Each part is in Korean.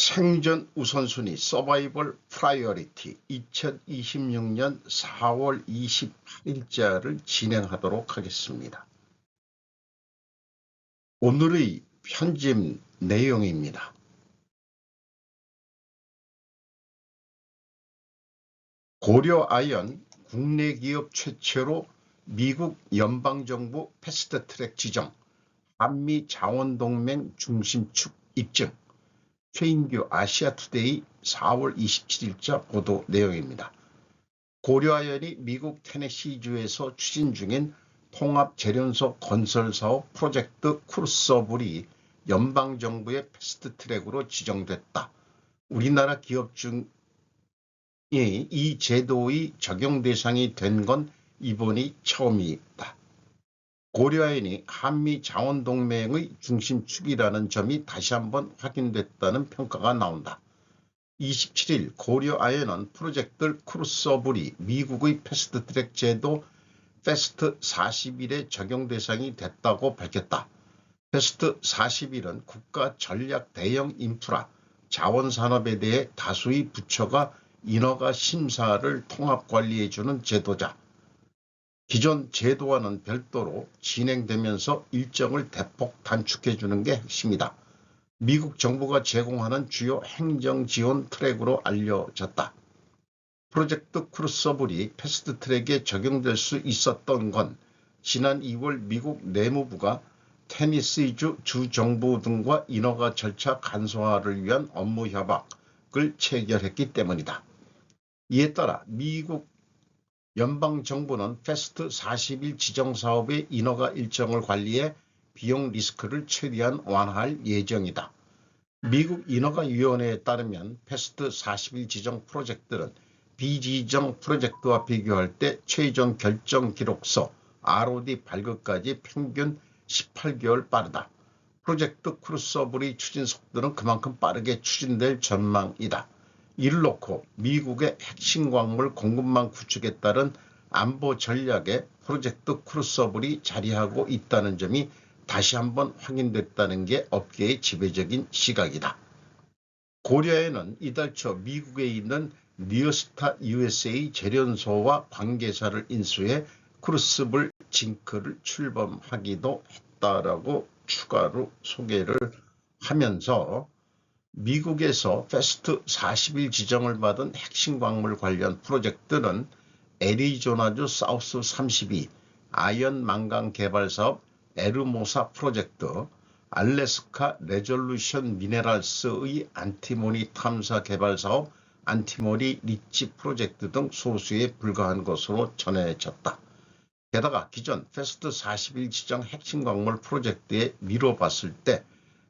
생존 우선순위 서바이벌 프라이어리티 2026년 4월 28일자를 진행하도록 하겠습니다. 오늘의 편집 내용입니다. 고려아연 국내 기업 최초로 미국 연방정부 패스트트랙 지정, 한미 자원동맹 중심축 입증. 최인규 아시아투데이 4월 27일자 보도 내용입니다. 고려아연이 미국 테네시주에서 추진 중인 통합제련소 건설사업 프로젝트 크루서블이 연방정부의 패스트트랙으로 지정됐다. 우리나라 기업 중에 이 제도의 적용 대상이 된 건 이번이 처음이다. 고려아연이 한미 자원동맹의 중심축이라는 점이 다시 한번 확인됐다는 평가가 나온다. 27일 고려아연은 프로젝트 크루서블이 미국의 패스트트랙 제도 패스트 41의 적용 대상이 됐다고 밝혔다. 패스트 41은 국가 전략 대형 인프라, 자원산업에 대해 다수의 부처가 인허가 심사를 통합관리해주는 제도자. 기존 제도와는 별도로 진행되면서 일정을 대폭 단축해주는 게 핵심이다. 미국 정부가 제공하는 주요 행정지원 트랙으로 알려졌다. 프로젝트 크루서블이 패스트트랙에 적용될 수 있었던 건 지난 2월 미국 내무부가 테네시주 주정부 등과 인허가 절차 간소화를 위한 업무 협약을 체결했기 때문이다. 이에 따라 미국 연방정부는 패스트 41 지정사업의 인허가 일정을 관리해 비용 리스크를 최대한 완화할 예정이다. 미국 인허가위원회에 따르면 패스트 41 지정 프로젝트는 비지정 프로젝트와 비교할 때 최종 결정 기록서 ROD 발급까지 평균 18개월 빠르다. 프로젝트 크루서블의 추진 속도는 그만큼 빠르게 추진될 전망이다. 이를 놓고 미국의 핵심 광물 공급망 구축에 따른 안보 전략에 프로젝트 크루서블이 자리하고 있다는 점이 다시 한번 확인됐다는 게 업계의 지배적인 시각이다. 고려아연은 이달 초 미국에 있는 니어스타 USA 제련소와 관계자를 인수해 크루서블 징크를 출범하기도 했다라고 추가로 소개를 하면서 미국에서 패스트 41 지정을 받은 핵심 광물 관련 프로젝트는 애리조나주 사우스 32 아연 망강 개발 사업 에르모사 프로젝트, 알래스카 레졸루션 미네랄스의 안티모니 탐사 개발 사업 안티모니 리치 프로젝트 등 소수에 불과한 것으로 전해졌다. 게다가 기존 패스트 41 지정 핵심 광물 프로젝트에 미뤄봤을 때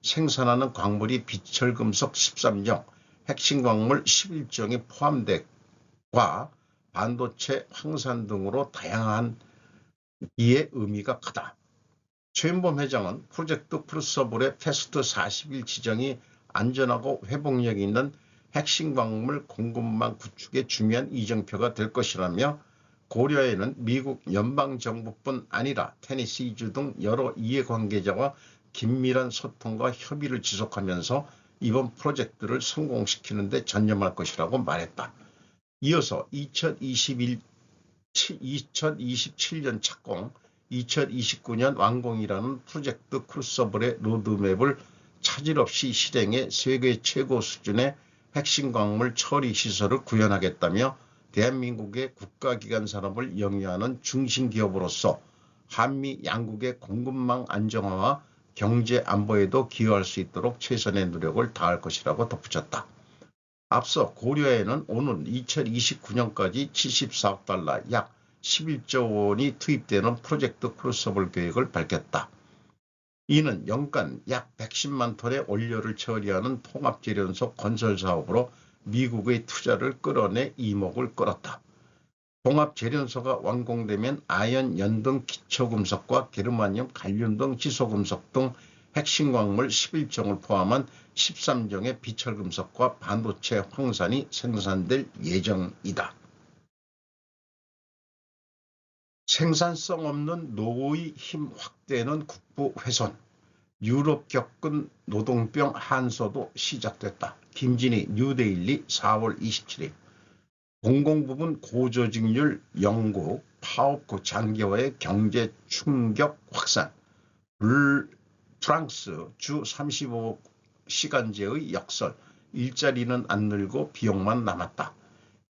생산하는 광물이 비철금속 13종, 핵심 광물 11종이 포함되과 반도체, 황산 등으로 다양한 이의 의미가 크다. 최윤범 회장은 프로젝트 크루서블의 패스트 41 지정이 안전하고 회복력 있는 핵심 광물 공급망 구축에 중요한 이정표가 될 것이라며 고려아연은 미국 연방정부뿐 아니라 테네시주 등 여러 이해관계자와 긴밀한 소통과 협의를 지속하면서 이번 프로젝트를 성공시키는 데 전념할 것이라고 말했다. 이어서 2027년 착공, 2029년 완공이라는 프로젝트 크루서블의 로드맵을 차질 없이 실행해 세계 최고 수준의 핵심 광물 처리 시설을 구현하겠다며 대한민국의 국가기관 산업을 영위하는 중심기업으로서 한미 양국의 공급망 안정화와 경제 안보에도 기여할 수 있도록 최선의 노력을 다할 것이라고 덧붙였다. 앞서 고려아연은 오는 2029년까지 74억 달러 약 11조 원이 투입되는 프로젝트 크루서블 계획을 밝혔다. 이는 연간 약 110만 톤의 원료를 처리하는 통합제련소 건설 사업으로 미국의 투자를 끌어내 이목을 끌었다. 통합제련소가 완공되면 아연, 연등 기초금속과 게르마늄, 갈륨 등 지소금속 등 핵심 광물 11종을 포함한 13종의 비철금속과 반도체 황산이 생산될 예정이다. 생산성 없는 노후의 힘 확대는 국부 훼손. 유럽 겪은 노동병 한서도 시작됐다. 김진희 뉴데일리 4월 27일. 공공부문 고조직률 영국 파업구 장기화의 경제 충격 확산. 프랑스 주 35시간제의 역설. 일자리는 안 늘고 비용만 남았다.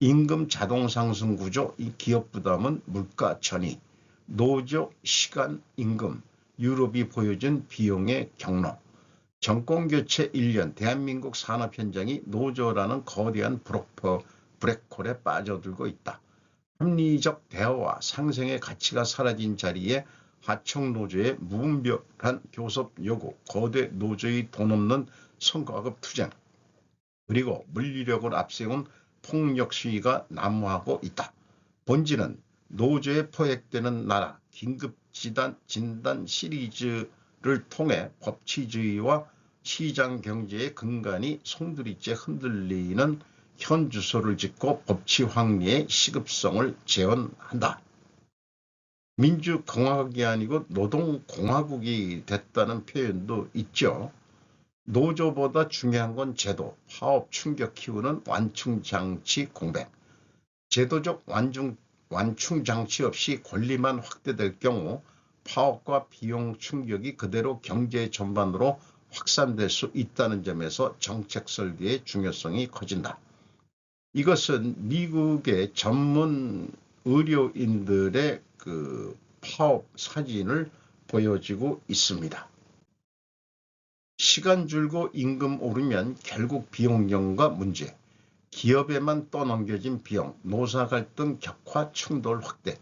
임금 자동 상승 구조, 기업 부담은 물가 전이. 노조 시간 임금, 유럽이 보여준 비용의 경로. 정권교체 1년, 대한민국 산업 현장이 노조라는 거대한 블랙홀에 빠져들고 있다. 합리적 대화와 상생의 가치가 사라진 자리에 하청노조의 무분별한 교섭 요구, 거대 노조의 돈 없는 성과급 투쟁, 그리고 물리력을 앞세운 폭력 시위가 난무하고 있다. 본질은 노조에 포획되는 나라, 긴급진단 시리즈를 통해 법치주의와 시장경제의 근간이 송두리째 흔들리는 현 주소를 짓고 법치 확리의 시급성을 재현한다. 민주공화국이 아니고 노동공화국이 됐다는 표현도 있죠. 노조보다 중요한 건 제도, 파업 충격 키우는 완충장치 공백. 제도적 완충장치 없이 권리만 확대될 경우 파업과 비용 충격이 그대로 경제 전반으로 확산될 수 있다는 점에서 정책 설계의 중요성이 커진다. 이것은 미국의 전문 의료인들의 파업 사진을 보여주고 있습니다. 시간 줄고 임금 오르면 결국 비용경과 문제, 기업에만 떠넘겨진 비용, 노사 갈등 격화 충돌 확대.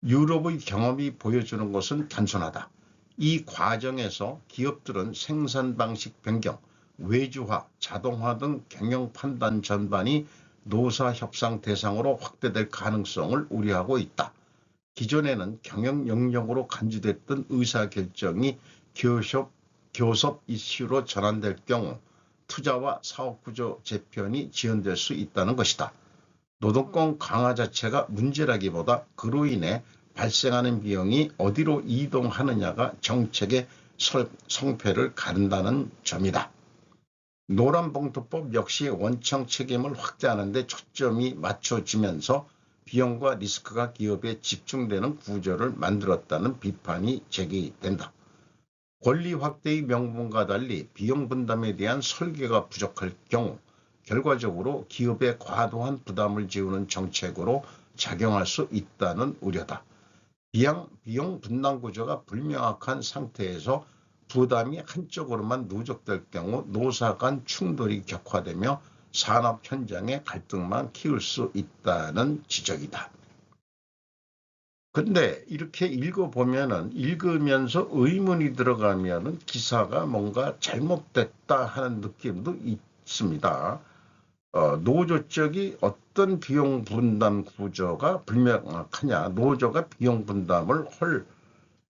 유럽의 경험이 보여주는 것은 단순하다. 이 과정에서 기업들은 생산 방식 변경, 외주화, 자동화 등 경영 판단 전반이 노사 협상 대상으로 확대될 가능성을 우려하고 있다. 기존에는 경영 영역으로 간주됐던 의사결정이 교섭 이슈로 전환될 경우 투자와 사업구조 재편이 지연될 수 있다는 것이다. 노동권 강화 자체가 문제라기보다 그로 인해 발생하는 비용이 어디로 이동하느냐가 정책의 성패를 가른다는 점이다. 노란봉투법 역시 원청 책임을 확대하는 데 초점이 맞춰지면서 비용과 리스크가 기업에 집중되는 구조를 만들었다는 비판이 제기된다. 권리 확대의 명분과 달리 비용 분담에 대한 설계가 부족할 경우 결과적으로 기업에 과도한 부담을 지우는 정책으로 작용할 수 있다는 우려다. 비용 분담 구조가 불명확한 상태에서 부담이 한쪽으로만 누적될 경우 노사 간 충돌이 격화되며 산업 현장의 갈등만 키울 수 있다는 지적이다. 근데 이렇게 읽으면서 의문이 들어가면은 기사가 뭔가 잘못됐다 하는 느낌도 있습니다. 노조 쪽이 어떤 비용 분담 구조가 불명확하냐, 노조가 비용 분담을 할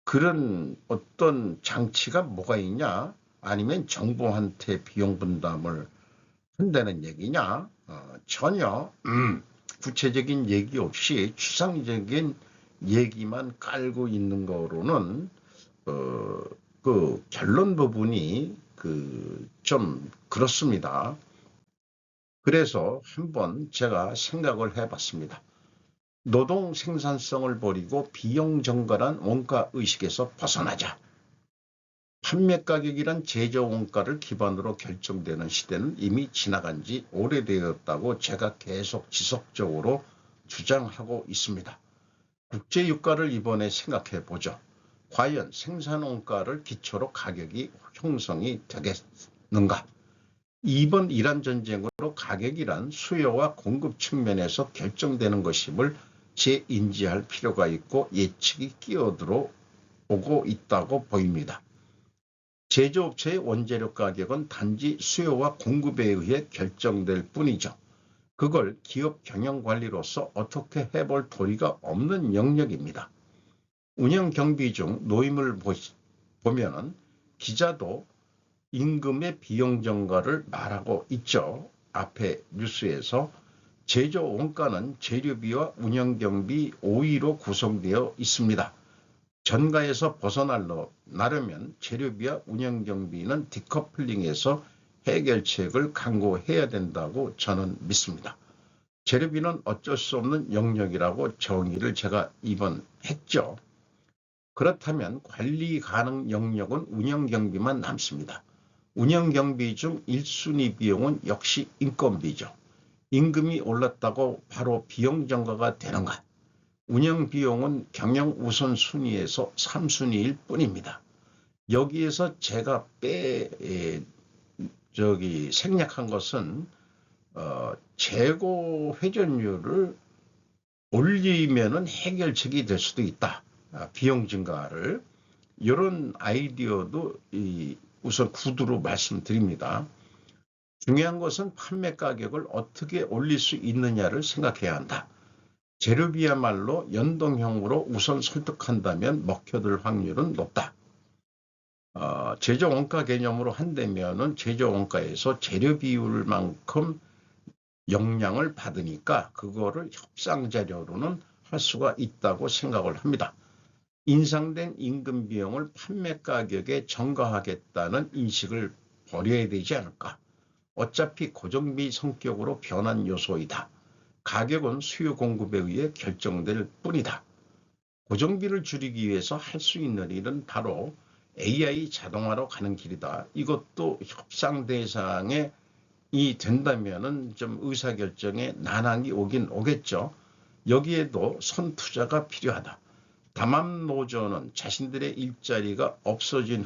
그런 어떤 장치가 뭐가 있냐, 아니면 정부한테 비용 분담을 한다는 얘기냐, 전혀 구체적인 얘기 없이 추상적인 얘기만 깔고 있는 거로는 그 결론 부분이 좀 그렇습니다. 그래서 한번 제가 생각을 해봤습니다. 노동 생산성을 버리고 비용 정갈한 원가 의식에서 벗어나자. 판매 가격이란 제조 원가를 기반으로 결정되는 시대는 이미 지나간 지 오래되었다고 제가 계속 지속적으로 주장하고 있습니다. 국제유가를 이번에 생각해 보죠. 과연 생산원가를 기초로 가격이 형성이 되겠는가? 이번 이란 전쟁으로 가격이란 수요와 공급 측면에서 결정되는 것임을 재인지할 필요가 있고 예측이 끼어들어오고 있다고 보입니다. 제조업체의 원재료 가격은 단지 수요와 공급에 의해 결정될 뿐이죠. 그걸 기업 경영관리로서 어떻게 해볼 도리가 없는 영역입니다. 운영 경비 중 노임을 보면은 기자도 임금의 비용 정가를 말하고 있죠. 앞에 뉴스에서 제조 원가는 재료비와 운영 경비 5위로 구성되어 있습니다. 전가에서 벗어나려면 재료비와 운영경비는 디커플링에서 해결책을 강구해야 된다고 저는 믿습니다. 재료비는 어쩔 수 없는 영역이라고 정의를 제가 이번 했죠. 그렇다면 관리 가능 영역은 운영경비만 남습니다. 운영경비 중 1순위 비용은 역시 인건비죠. 임금이 올랐다고 바로 비용 증가가 되는가? 운영 비용은 경영 우선순위에서 3순위일 뿐입니다. 여기에서 제가 생략한 것은 재고 회전율을 올리면은 해결책이 될 수도 있다. 비용 증가를. 이런 아이디어도 우선 구두로 말씀드립니다. 중요한 것은 판매 가격을 어떻게 올릴 수 있느냐를 생각해야 한다. 재료비야말로 연동형으로 우선 설득한다면 먹혀들 확률은 높다. 제조원가 개념으로 한다면은 제조원가에서 재료 비율만큼 영향을 받으니까 그거를 협상자료로는 할 수가 있다고 생각을 합니다. 인상된 임금 비용을 판매 가격에 전가하겠다는 인식을 버려야 되지 않을까. 어차피 고정비 성격으로 변한 요소이다. 가격은 수요 공급에 의해 결정될 뿐이다. 고정비를 줄이기 위해서 할 수 있는 일은 바로 AI 자동화로 가는 길이다. 이것도 협상 대상에 된다면은 좀 의사결정에 난항이 오긴 오겠죠. 여기에도 선투자가 필요하다. 다만 노조는 자신들의 일자리가 없어진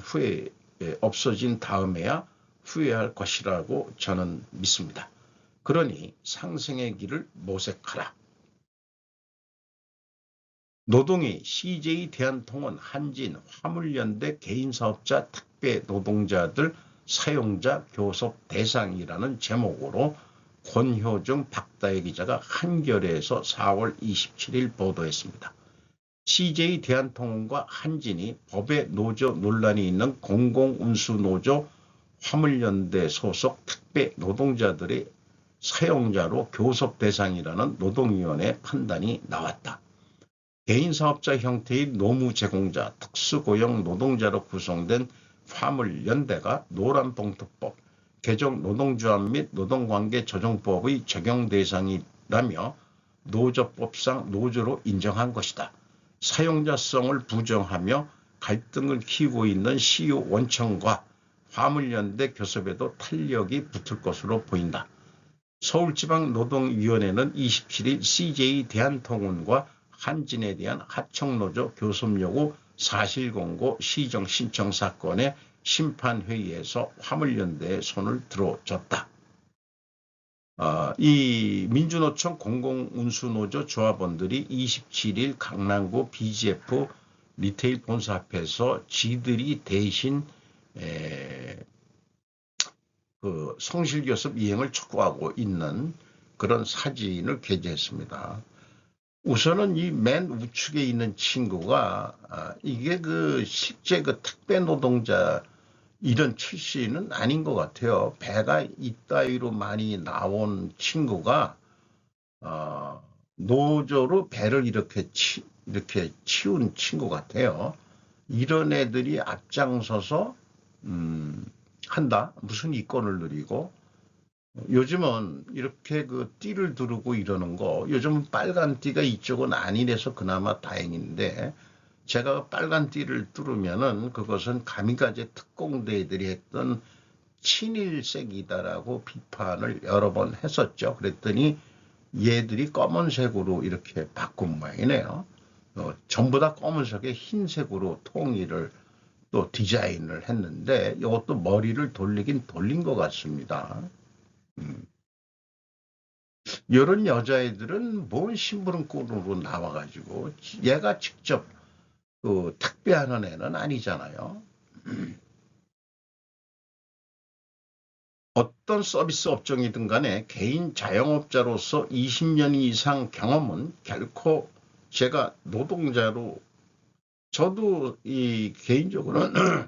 다음에야 후회할 것이라고 저는 믿습니다. 그러니 상생의 길을 모색하라. 노동위 CJ 대한통운 한진 화물연대 개인사업자 택배 노동자들 사용자 교섭 대상이라는 제목으로 권효중 박다혜 기자가 한겨레에서 4월 27일 보도했습니다. CJ 대한통운과 한진이 법의 노조 논란이 있는 공공운수노조 화물연대 소속 택배 노동자들의 사용자로 교섭 대상이라는 노동위원회 판단이 나왔다. 개인사업자 형태의 노무 제공자, 특수고용 노동자로 구성된 화물연대가 노란봉투법, 개정 노동조합 및 노동관계조정법의 적용 대상이라며 노조법상 노조로 인정한 것이다. 사용자성을 부정하며 갈등을 키우고 있는 CU 원청과 화물연대 교섭에도 탄력이 붙을 것으로 보인다. 서울지방노동위원회는 27일 CJ 대한통운과 한진에 대한 하청노조 교섭 요구 사실공고 시정 신청 사건의 심판회의에서 화물연대에 손을 들어줬다. 이 민주노총 공공운수노조 조합원들이 27일 강남구 BGF 리테일 본사 앞에서 지들이 대신 그 성실교섭 이행을 촉구하고 있는 그런 사진을 게재했습니다. 우선은 이 맨 우측에 있는 친구가 이게 실제 택배 노동자 이런 출신은 아닌 것 같아요. 배가 이따위로 많이 나온 친구가 노조로 배를 이렇게 치운 친구 같아요. 이런 애들이 앞장서서 한다. 무슨 이권을 누리고. 요즘은 이렇게 띠를 두르고 이러는 거, 요즘은 빨간 띠가 이쪽은 아니래서 그나마 다행인데, 제가 빨간 띠를 뚫으면은 그것은 가미가제 특공대들이 했던 친일색이다라고 비판을 여러 번 했었죠. 그랬더니 얘들이 검은색으로 이렇게 바꾼 모양이네요. 전부 다 검은색에 흰색으로 통일을 또 디자인을 했는데 이것도 머리를 돌리긴 돌린 것 같습니다. 이런 여자애들은 뭔 심부름꾼으로 나와가지고 얘가 직접 택배하는 애는 아니잖아요. 어떤 서비스 업종이든 간에 개인 자영업자로서 20년 이상 경험은 결코 제가 노동자로 저도 이 개인적으로는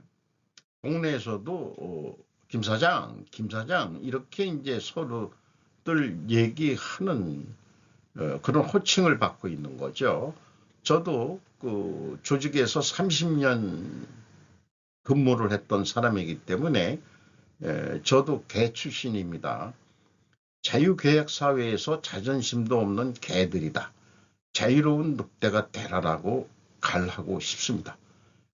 동네에서도 김 사장 이렇게 이제 서로들 얘기하는 그런 호칭을 받고 있는 거죠. 저도 그 조직에서 30년 근무를 했던 사람이기 때문에 저도 개 출신입니다. 자유계약사회에서 자존심도 없는 개들이다. 자유로운 늑대가 되라라고 갈하고 싶습니다.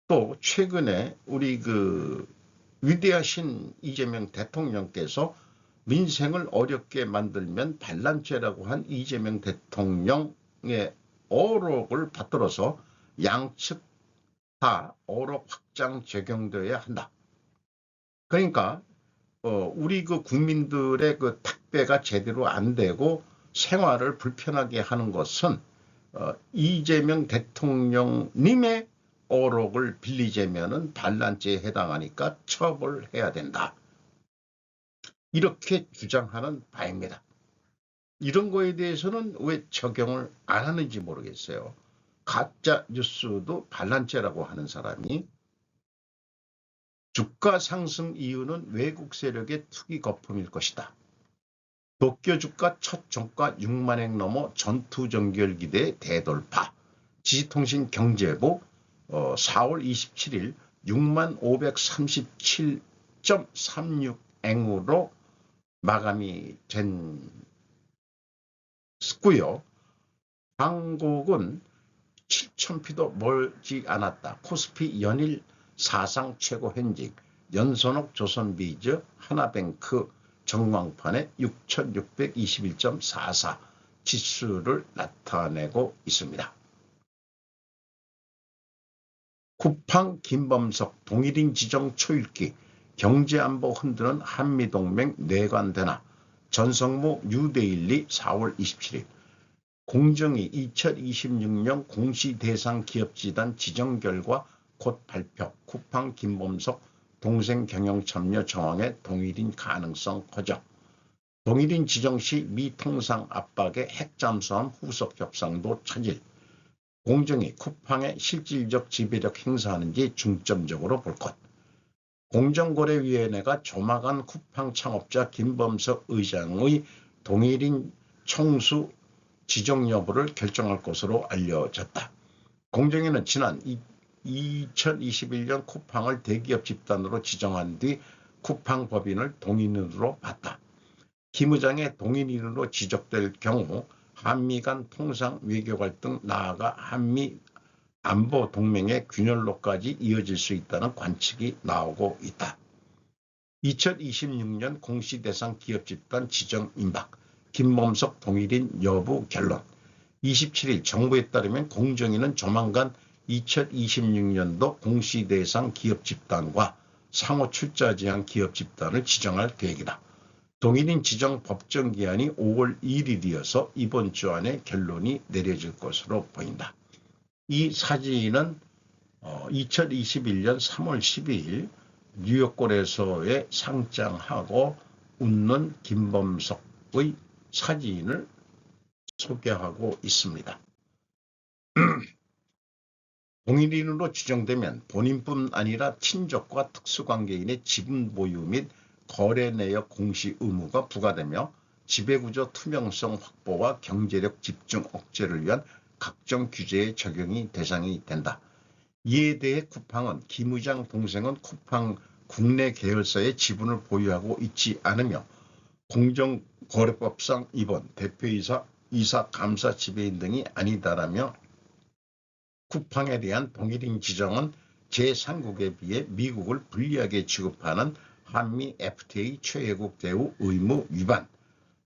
또 최근에 우리 그 위대하신 이재명 대통령께서 민생을 어렵게 만들면 반란죄라고 한 이재명 대통령의 어록을 받들어서 양측 다 어록 확장 적용되어야 한다. 그러니까 우리 그 국민들의 그 택배가 제대로 안 되고 생활을 불편하게 하는 것은 이재명 대통령님의 어록을 빌리자면은 반란죄에 해당하니까 처벌해야 된다. 이렇게 주장하는 바입니다. 이런 거에 대해서는 왜 적용을 안 하는지 모르겠어요. 가짜 뉴스도 반란죄라고 하는 사람이 주가 상승 이유는 외국 세력의 투기 거품일 것이다. 도쿄 주가 첫 종가 6만엔 넘어 전투정결기대 대돌파. 지식통신 경제부 4월 27일 6만 537.36엔으로 마감이 됐고요. 한국은 7,000피도 멀지 않았다. 코스피 연일 사상 최고 현직, 연선옥 조선비즈 하나뱅크 정광판에 6,621.44 지수를 나타내고 있습니다. 쿠팡 김범석 동일인 지정 초읽기, 경제안보 흔드는 한미동맹 뇌관되나. 전성무 뉴데일리 4월 27일. 공정위 2026년 공시대상 기업지단 지정 결과 곧 발표. 쿠팡 김범석 동생 경영 참여 정황의 동일인 가능성 커져. 동일인 지정 시 미 통상 압박에 핵 잠수함 후속 협상도 차질. 공정위 쿠팡의 실질적 지배력 행사하는지 중점적으로 볼 것. 공정거래위원회가 조만간 쿠팡 창업자 김범석 의장의 동일인 총수 지정 여부를 결정할 것으로 알려졌다. 공정위는 지난 2021년 쿠팡을 대기업 집단으로 지정한 뒤 쿠팡 법인을 동인으로 봤다. 김 의장의 동인으로 지적될 경우 한미 간 통상 외교 갈등 나아가 한미 안보 동맹의 균열로까지 이어질 수 있다는 관측이 나오고 있다. 2026년 공시대상 기업집단 지정 임박, 김범석 동일인 여부 결론. 27일 정부에 따르면 공정위는 조만간 2026년도 공시대상 기업집단과 상호 출자 제한 기업집단을 지정할 계획이다. 동일인 지정 법정 기한이 5월 1일이어서 이번 주 안에 결론이 내려질 것으로 보인다. 이 사진은 2021년 3월 12일 뉴욕 거래소에 상장하고 웃는 김범석의 사진을 소개하고 있습니다. 동일인으로 지정되면 본인뿐 아니라 친족과 특수관계인의 지분 보유 및 거래 내역 공시 의무가 부과되며 지배구조 투명성 확보와 경제력 집중 억제를 위한 각종 규제의 적용이 대상이 된다. 이에 대해 쿠팡은 김 의장 동생은 쿠팡 국내 계열사의 지분을 보유하고 있지 않으며 공정거래법상 입원, 대표이사, 이사, 감사, 지배인 등이 아니다라며 쿠팡에 대한 동일인 지정은 제3국에 비해 미국을 불리하게 취급하는 한미 FTA 최애국 대우 의무 위반,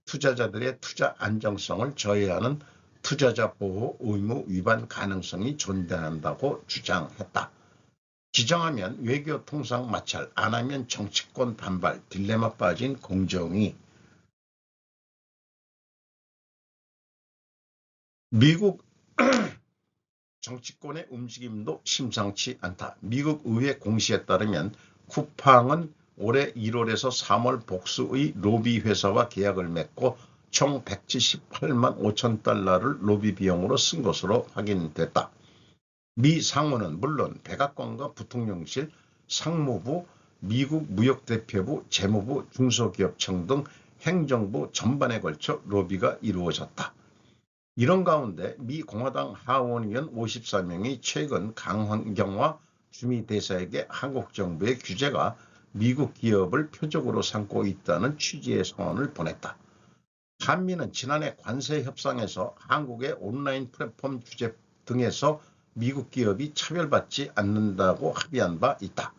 투자자들의 투자 안정성을 저해하는 투자자 보호 의무 위반 가능성이 존재한다고 주장했다. 지정하면 외교 통상 마찰, 안 하면 정치권 반발, 딜레마 빠진 공정위. 미국 정치권의 움직임도 심상치 않다. 미국 의회 공시에 따르면 쿠팡은 올해 1월에서 3월 복수의 로비 회사와 계약을 맺고 총 178만 5천 달러를 로비 비용으로 쓴 것으로 확인됐다. 미 상원은 물론 백악관과 부통령실, 상무부, 미국 무역대표부, 재무부, 중소기업청 등 행정부 전반에 걸쳐 로비가 이루어졌다. 이런 가운데 미 공화당 하원의원 54명이 최근 강환경화 주미대사에게 한국 정부의 규제가 미국 기업을 표적으로 삼고 있다는 취지의 서한을 보냈다. 한미는 지난해 관세 협상에서 한국의 온라인 플랫폼 규제 등에서 미국 기업이 차별받지 않는다고 합의한 바 있다.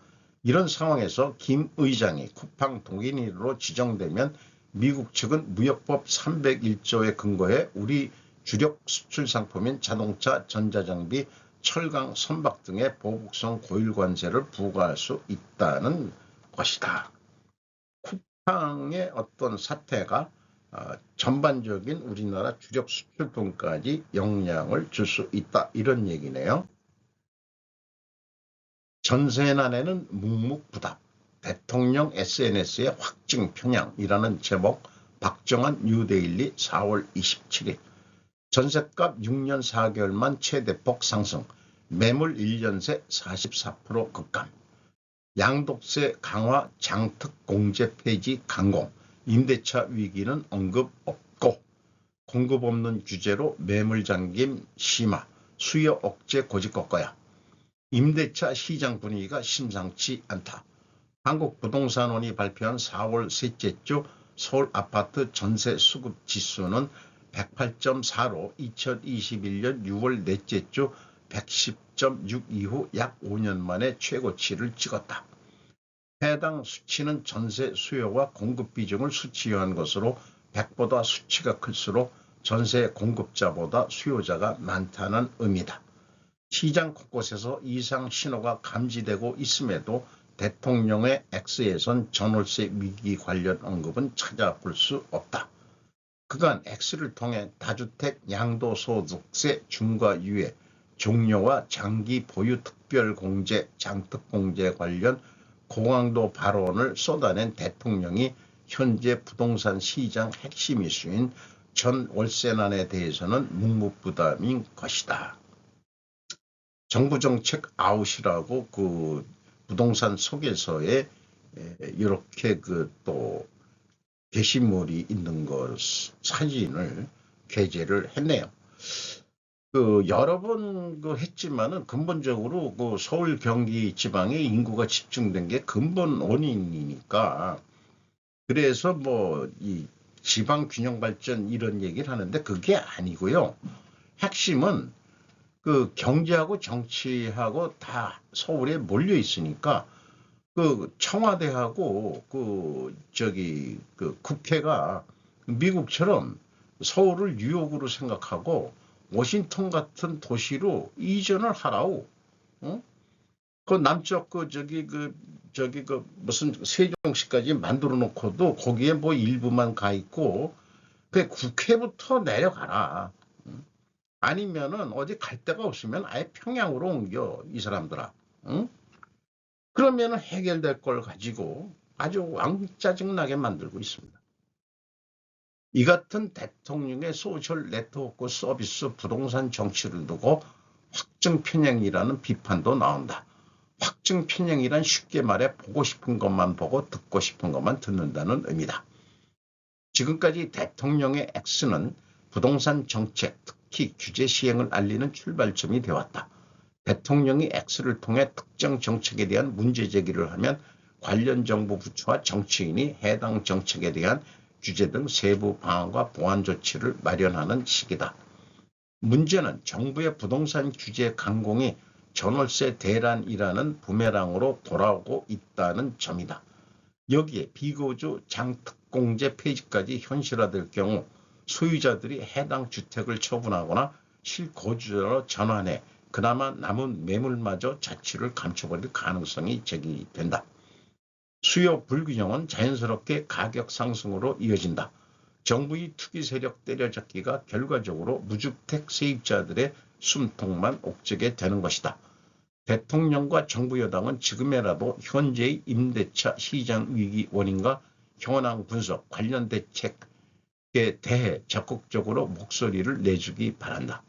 이런 상황에서 김 의장이 쿠팡 동인으로 지정되면 미국 측은 무역법 301조에 근거해 우리 주력 수출 상품인 자동차, 전자장비, 철강, 선박 등의 보복성 고율 관세를 부과할 수 있다는 것이다. 쿠팡의 어떤 사태가 전반적인 우리나라 주력 수출품까지 영향을 줄 수 있다. 이런 얘기네요. 전세난에는 묵묵부답. 대통령 SNS의 확증 편향이라는 제목. 박정환 뉴데일리 4월 27일. 전셋값 6년 4개월만 최대폭 상승. 매물 1년 새 44% 급감. 양도세 강화 장특 공제 폐지 강공. 임대차 위기는 언급 없고 공급 없는 규제로 매물 잠김 심화. 수요 억제 고집 꺾어야. 임대차 시장 분위기가 심상치 않다. 한국부동산원이 발표한 4월 셋째 주 서울 아파트 전세 수급 지수는 108.4로 2021년 6월 넷째 주 110.6 이후 약 5년 만에 최고치를 찍었다. 해당 수치는 전세 수요와 공급 비중을 수치화한 것으로 100보다 수치가 클수록 전세 공급자보다 수요자가 많다는 의미다. 시장 곳곳에서 이상 신호가 감지되고 있음에도 대통령의 X에선 전월세 위기 관련 언급은 찾아볼 수 없다. 그간 X를 통해 다주택 양도소득세 중과 유예, 종료와 장기 보유 특별공제, 장특공제 관련 고강도 발언을 쏟아낸 대통령이 현재 부동산 시장 핵심 이슈인 전월세난에 대해서는 묵묵부담인 것이다. 정부 정책 아웃이라고 그 부동산 소개서에 이렇게 그 또 게시물이 있는 것 사진을 게재를 했네요. 그 여러 번 그 했지만은 근본적으로 그 서울 경기 지방에 인구가 집중된 게 근본 원인이니까 그래서 뭐 이 지방 균형 발전 이런 얘기를 하는데 그게 아니고요. 핵심은 그 경제하고 정치하고 다 서울에 몰려 있으니까 그 청와대하고 그 국회가 미국처럼 서울을 뉴욕으로 생각하고 워싱턴 같은 도시로 이전을 하라고. 어? 그 남쪽 무슨 세종시까지 만들어 놓고도 거기에 뭐 일부만 가 있고 그 국회부터 내려가라. 아니면은 어디 갈 데가 없으면 아예 평양으로 옮겨 이 사람들아. 응? 그러면은 해결될 걸 가지고 아주 왕짜증나게 만들고 있습니다. 이 같은 대통령의 소셜 네트워크 서비스 부동산 정치를 두고 확증 편향이라는 비판도 나온다. 확증 편향이란 쉽게 말해 보고 싶은 것만 보고 듣고 싶은 것만 듣는다는 의미다. 지금까지 대통령의 X는 부동산 정책, 특히 규제 시행을 알리는 출발점이 되었다. 대통령이 X를 통해 특정 정책에 대한 문제 제기를 하면 관련 정부 부처와 정치인이 해당 정책에 대한 규제 등 세부 방안과 보완 조치를 마련하는 시기다. 문제는 정부의 부동산 규제 강공이 전월세 대란이라는 부메랑으로 돌아오고 있다는 점이다. 여기에 비거주 장특공제 폐지까지 현실화될 경우 소유자들이 해당 주택을 처분하거나 실거주자로 전환해 그나마 남은 매물마저 자취를 감춰버릴 가능성이 제기된다. 수요 불균형은 자연스럽게 가격 상승으로 이어진다. 정부의 투기 세력 때려잡기가 결과적으로 무주택 세입자들의 숨통만 옥죄게 되는 것이다. 대통령과 정부 여당은 지금이라도 현재의 임대차 시장 위기 원인과 현황 분석, 관련 대책에 대해 적극적으로 목소리를 내주기 바란다.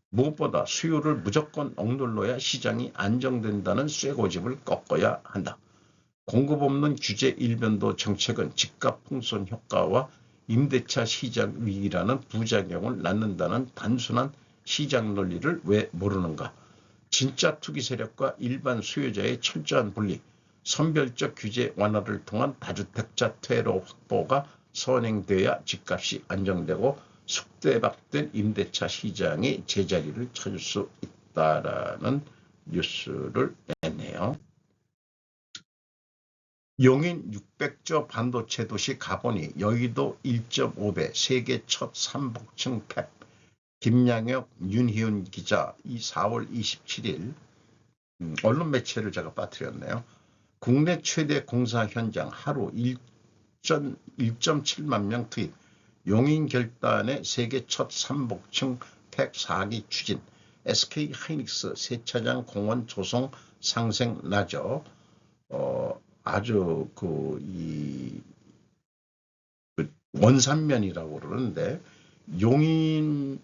무엇보다 수요를 무조건 억눌러야 시장이 안정된다는 쇠고집을 꺾어야 한다. 공급 없는 규제 일변도 정책은 집값 풍선 효과와 임대차 시장 위기라는 부작용을 낳는다는 단순한 시장 논리를 왜 모르는가? 진짜 투기 세력과 일반 수요자의 철저한 분리, 선별적 규제 완화를 통한 다주택자 퇴로 확보가 선행돼야 집값이 안정되고 숙대박된 임대차 시장이 제자리를 찾을 수 있다라는 뉴스를 냈네요. 용인 600조 반도체 도시 가보니 여의도 1.5배 세계 첫 삼복층 팹. 김양혁, 윤희훈 기자, 이 4월 27일 언론 매체를 제가 빠뜨렸네요. 국내 최대 공사 현장 하루 1.7만 명 투입. 용인 결단의 세계 첫 삼복층 팩 4기 추진. SK 하이닉스 세차장 공원 조성 상생 나죠. 아주 원산면이라고 그러는데 용인이라고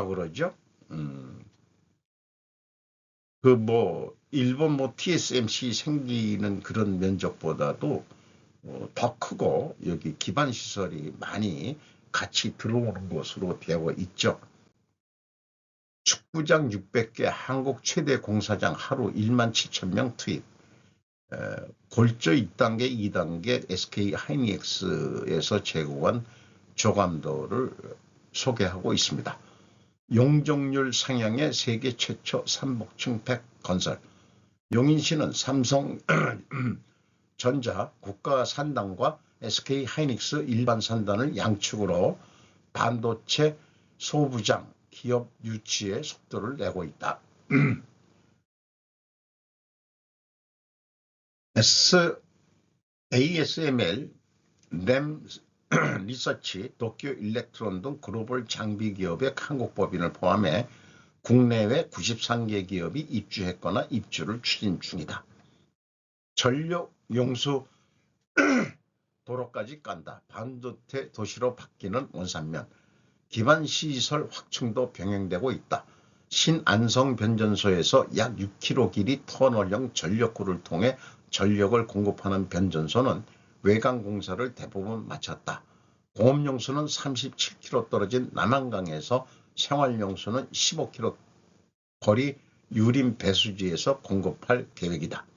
그러죠. 일본 TSMC 생기는 그런 면적보다도 더 크고 여기 기반 시설이 많이 같이 들어오는 것으로 되어 있죠. 축구장 600개, 한국 최대 공사장 하루 1만 7천 명 투입. 골조 1단계, 2단계 SK 하이닉스에서 제공한 조감도를 소개하고 있습니다. 용적률 상향의 세계 최초 삼복층 팩 건설. 용인시는 삼성전자 국가 산단과 SK 하이닉스 일반 산단을 양측으로 반도체 소부장 기업 유치에 속도를 내고 있다. ASML, 램 리서치, 도쿄 일렉트론 등 글로벌 장비 기업의 한국 법인을 포함해 국내외 93개 기업이 입주했거나 입주를 추진 중이다. 전력 용수 도로까지 깐다. 반도체 도시로 바뀌는 원산면. 기반 시설 확충도 병행되고 있다. 신안성 변전소에서 약 6km 길이 터널형 전력구를 통해 전력을 공급하는 변전소는 외곽 공사를 대부분 마쳤다. 공업용수는 37km 떨어진 남한강에서, 생활용수는 15km 거리 유림 배수지에서 공급할 계획이다.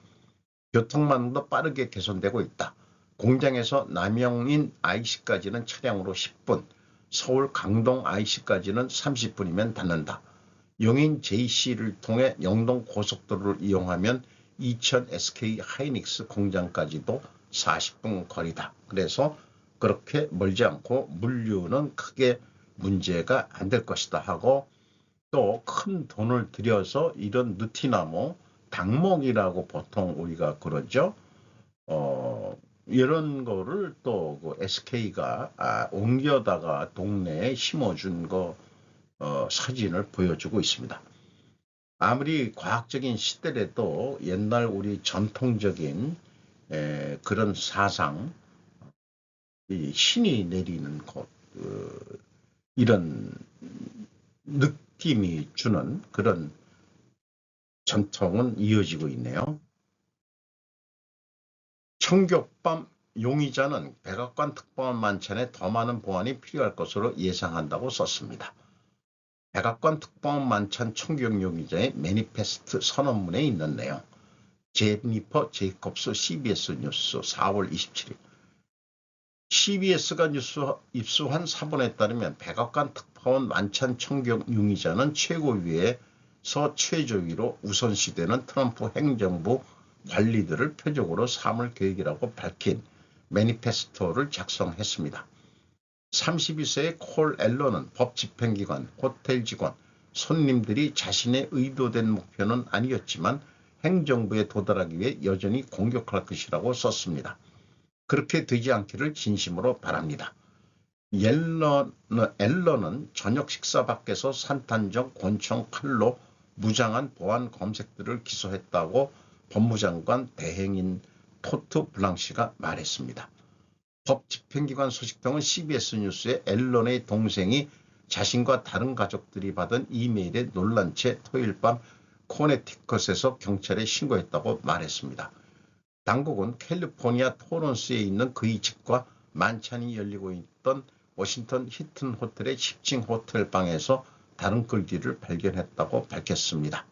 교통망도 빠르게 개선되고 있다. 공장에서 남영인 IC까지는 차량으로 10분, 서울 강동 IC까지는 30분이면 닿는다. 용인 JC를 통해 영동 고속도로를 이용하면 이천 SK 하이닉스 공장까지도 40분 거리다. 그래서 그렇게 멀지 않고 물류는 크게 문제가 안 될 것이다 하고, 또 큰 돈을 들여서 이런 느티나무, 당목이라고 보통 우리가 그러죠. 이런 거를 또 SK가 옮겨다가 동네에 심어준 거 사진을 보여주고 있습니다. 아무리 과학적인 시대라도 옛날 우리 전통적인 그런 사상, 신이 내리는 곳, 이런 느낌이 주는 그런 전통은 이어지고 있네요. 청교밤 용의자는 백악관 특보원 만찬에 더 많은 보안이 필요할 것으로 예상한다고 썼습니다. 백악관 특보원 만찬 총격 용의자의 매니페스트 선언문에 있는 내용. 제니퍼 제이콥스 CBS 뉴스 4월 27일. CBS가 입수한 사본에 따르면 백악관 특파원 만찬 총격 용의자는 최고위에서 최저위로 우선시되는 트럼프 행정부 관리들을 표적으로 삼을 계획이라고 밝힌 매니페스토를 작성했습니다. 32세의 콜 앨런은 법 집행기관, 호텔 직원, 손님들이 자신의 의도된 목표는 아니었지만 행정부에 도달하기 위해 여전히 공격할 것이라고 썼습니다. 그렇게 되지 않기를 진심으로 바랍니다. 앨런은 저녁 식사 밖에서 산탄정, 권총, 칼로 무장한 보안 검색들을 기소했다고 법무장관 대행인 토트 블랑시가 말했습니다. 법 집행기관 소식통은 CBS 뉴스에 앨런의 동생이 자신과 다른 가족들이 받은 이메일에 놀란 채 토요일 밤 코네티컷에서 경찰에 신고했다고 말했습니다. 당국은 캘리포니아 토런스에 있는 그의 집과 만찬이 열리고 있던 워싱턴 히튼 호텔의 10층 호텔 방에서 다른 글귀를 발견했다고 밝혔습니다.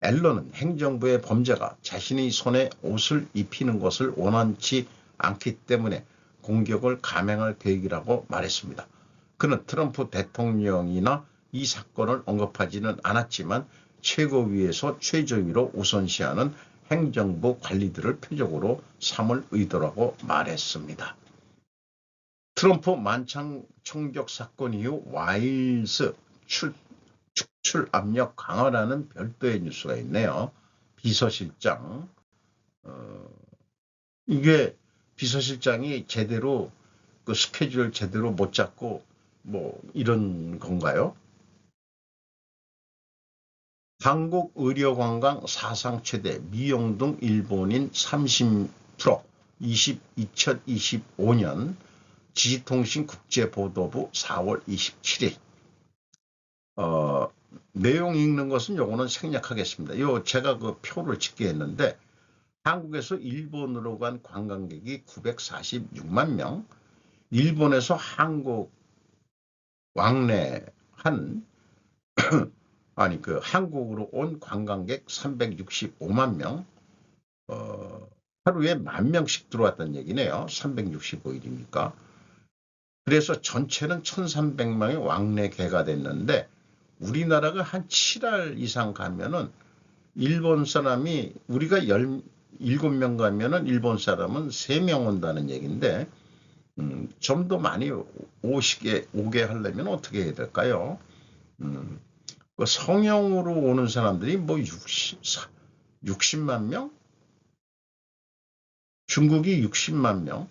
앨런은 행정부의 범죄가 자신의 손에 옷을 입히는 것을 원하지 않기 때문에 공격을 감행할 계획이라고 말했습니다. 그는 트럼프 대통령이나 이 사건을 언급하지는 않았지만 최고위에서 최저위로 우선시하는 행정부 관리들을 표적으로 삼을 의도라고 말했습니다. 트럼프 만찬 총격 사건 이후 와일스 축출 압력 강화라는 별도의 뉴스가 있네요. 비서실장. 이게 비서실장이 제대로 그 스케줄 제대로 못 잡고 뭐 이런 건가요? 한국 의료관광 사상 최대 미용 등 일본인 30% 2025년 지식통신국제보도부 4월 27일. 내용 읽는 것은 요거는 생략하겠습니다. 제가 그 표를 찍게 했는데 한국에서 일본으로 간 관광객이 946만 명, 일본에서 한국 왕래한 한국으로 온 관광객 365만 명, 하루에 10,000명씩 들어왔다는 얘기네요. 365일이니까. 그래서 전체는 1,300명의 왕래개가 됐는데 우리나라가 한 7알 이상 가면은 일본 사람이 우리가 17명 가면은 일본 사람은 3명 온다는 얘기인데 좀 더 많이 오게 하려면 어떻게 해야 될까요? 그 성형으로 오는 사람들이 뭐 60만 명? 중국이 60만 명,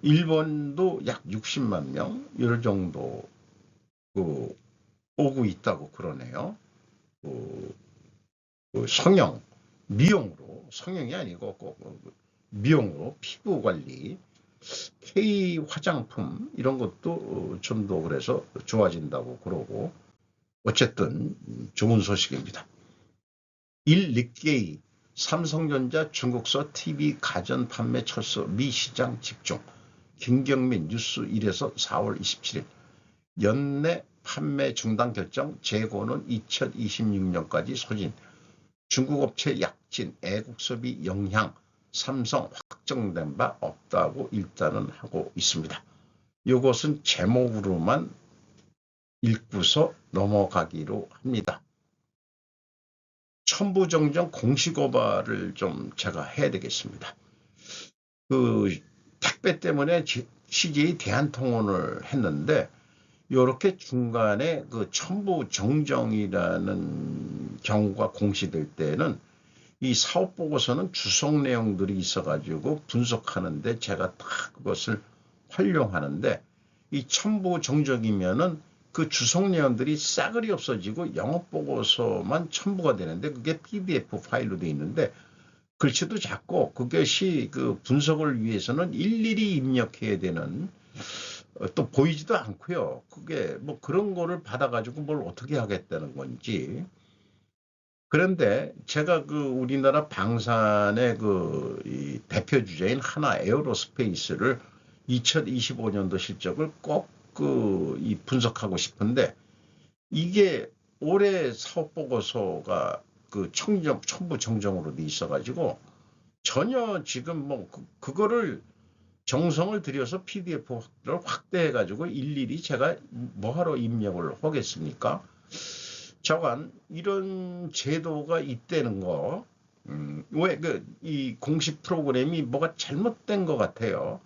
일본도 약 60만 명, 이 정도 오고 있다고 그러네요. 성형, 미용으로, 성형이 아니고 미용으로 피부 관리, K 화장품 이런 것도 좀 더 그래서 좋아진다고 그러고 어쨌든 좋은 소식입니다. 닉게이 삼성전자 중국서 TV 가전 판매 철수 미 시장 집중. 김경민 뉴스 1에서 4월 27일. 연내 판매 중단 결정, 재고는 2026년까지 소진. 중국 업체 약진, 애국 소비 영향, 삼성 확정된 바 없다고 일단은 하고 있습니다. 이것은 제목으로만 읽고서 넘어가기로 합니다. 천부정정 공시고발을 좀 제가 해야 되겠습니다. 그 택배 때문에 CJ 대한통운을 했는데 이렇게 중간에 그 천부정정이라는 경우가 공시될 때는 이 사업 보고서는 주석 내용들이 있어가지고 분석하는데 제가 다 그것을 활용하는데 이 천부정정이면은 그 주석 내용들이 싸그리 없어지고 영업 보고서만 첨부가 되는데 그게 PDF 파일로 되어 있는데 글씨도 작고 그것이 그 분석을 위해서는 일일이 입력해야 되는 또 보이지도 않고요. 그게 뭐 그런 거를 받아가지고 뭘 어떻게 하겠다는 건지. 그런데 제가 그 우리나라 방산의 이 대표 주제인 하나 에어로스페이스를 2025년도 실적을 꼭 이 분석하고 싶은데 이게 올해 사업 보고서가 그 첨부 정정으로 돼 있어가지고 전혀 지금 뭐 그거를 정성을 들여서 PDF를 확대해가지고 일일이 제가 뭐하러 입력을 하겠습니까? 저간 이런 제도가 있다는 거, 왜 이 공식 프로그램이 뭐가 잘못된 것 같아요.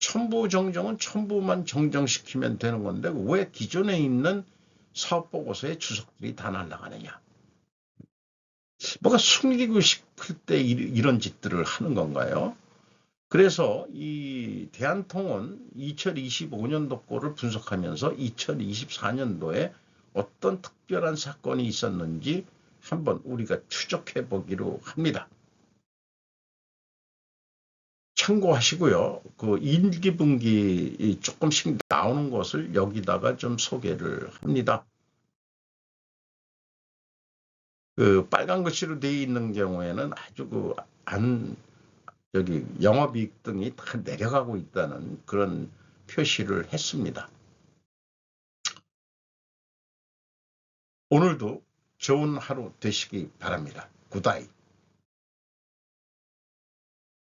첨부 정정은 첨부만 정정시키면 되는 건데 왜 기존에 있는 사업 보고서의 주석들이 다 날아가느냐? 뭐가 숨기고 싶을 때 이런 짓들을 하는 건가요? 그래서 이 대한통운 2025년도 거를 분석하면서 2024년도에 어떤 특별한 사건이 있었는지 한번 우리가 추적해 보기로 합니다. 참고하시고요. 그 1기 분기 조금씩 나오는 것을 여기다가 좀 소개를 합니다. 그 빨간 글씨로 되어 있는 경우에는 아주 여기 영업이익 등이 다 내려가고 있다는 그런 표시를 했습니다. 오늘도 좋은 하루 되시기 바랍니다. 굿아이.